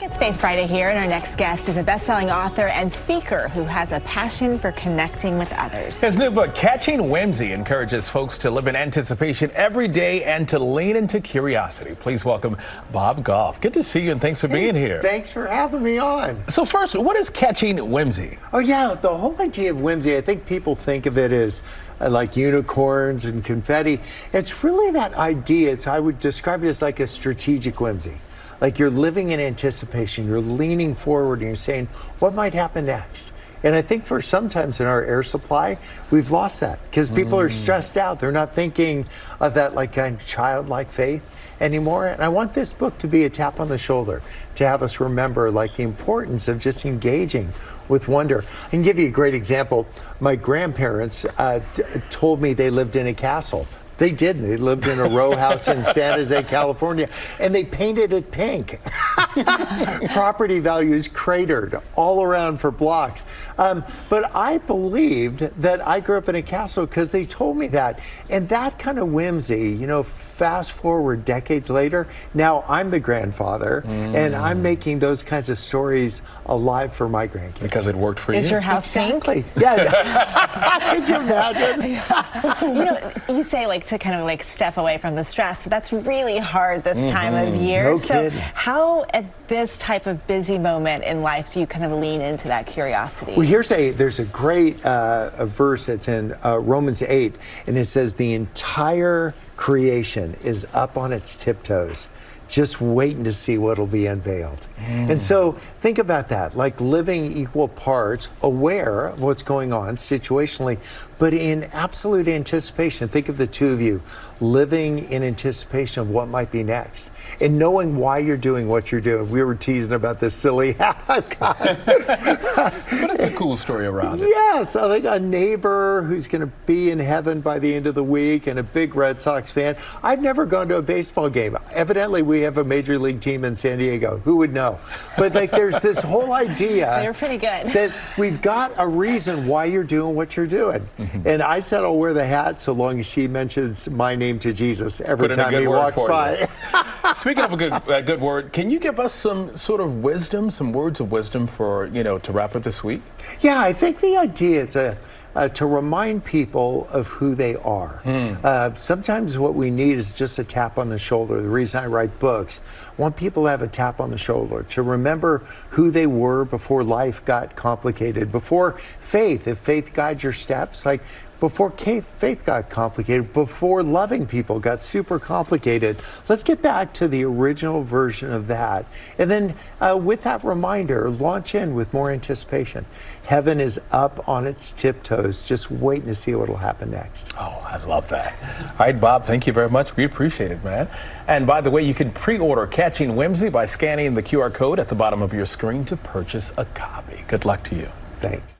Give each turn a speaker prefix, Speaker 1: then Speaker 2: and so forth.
Speaker 1: It's Faith Friday here, and our next guest is a best-selling author and speaker who has a passion for connecting with others.
Speaker 2: His new book, Catching Whimsy, encourages folks to live in anticipation every day and to lean into curiosity. Please welcome Bob Goff. Good to see you, and thanks for being here.
Speaker 3: Thanks for having me on.
Speaker 2: So first, what is Catching Whimsy?
Speaker 3: Oh yeah, the whole idea of whimsy, I think people think of it as like unicorns and confetti. It's really that idea. I would describe it as like a strategic whimsy. Like you're living in anticipation, you're leaning forward and you're saying, what might happen next? And I think for sometimes in our air supply, we've lost that because people are stressed out. They're not thinking of that like kind of childlike faith anymore. And I want this book to be a tap on the shoulder to have us remember like the importance of just engaging with wonder. I can give you a great example. My grandparents told me they lived in a castle. They didn't. They lived in a row house in San Jose, California, and they painted it pink. Property values cratered all around for blocks. But I believed that I grew up in a castle because they told me that. And that kind of whimsy, you know, fast forward decades later, now I'm the grandfather, and I'm making those kinds of stories alive for my grandkids.
Speaker 2: Because it worked for you?
Speaker 1: Is your house
Speaker 3: Exactly.
Speaker 1: pink?
Speaker 3: Yeah. Could you imagine?
Speaker 1: You know, you say like to kind of like step away from the stress, but that's really hard this time of year.
Speaker 3: No
Speaker 1: so
Speaker 3: kidding.
Speaker 1: how at this type of busy moment in life do you kind of lean into that curiosity?
Speaker 3: Well, there's a great verse that's in Romans 8, and it says the entire creation is up on its tiptoes, just waiting to see what'll be unveiled. And so think about that, like living equal parts, aware of what's going on situationally, but in absolute anticipation. Think of the two of you living in anticipation of what might be next and knowing why you're doing what you're doing. We were teasing about this silly hat I've got.
Speaker 2: But it's a cool story around it.
Speaker 3: Yes, I think a neighbor who's going to be in heaven by the end of the week and a big Red Sox fan. I've never gone to a baseball game. Evidently, we have a major league team in San Diego. Who would know? But like, there's this whole idea.
Speaker 1: They're pretty good.
Speaker 3: That we've got a reason why you're doing what you're doing. And I said I'll wear the hat so long as she mentions my name to Jesus every time he walks by.
Speaker 2: Speaking of a good word, can you give us some sort of wisdom, some words of wisdom for, to wrap up this week?
Speaker 3: Yeah, I think the idea is to remind people of who they are. Sometimes what we need is just a tap on the shoulder. The reason I write books, I want people to have a tap on the shoulder, to remember who they were before life got complicated, before faith, if faith guides your steps, like before faith got complicated, before loving people got super complicated. Let's get back to the original version of that. And then with that reminder, launch in with more anticipation. Heaven is up on its tiptoes, just waiting to see what will happen next.
Speaker 2: Oh, I love that. All right, Bob, thank you very much. We appreciate it, man. And by the way, you can pre-order Catching Whimsy by scanning the QR code at the bottom of your screen to purchase a copy. Good luck to you.
Speaker 3: Thanks.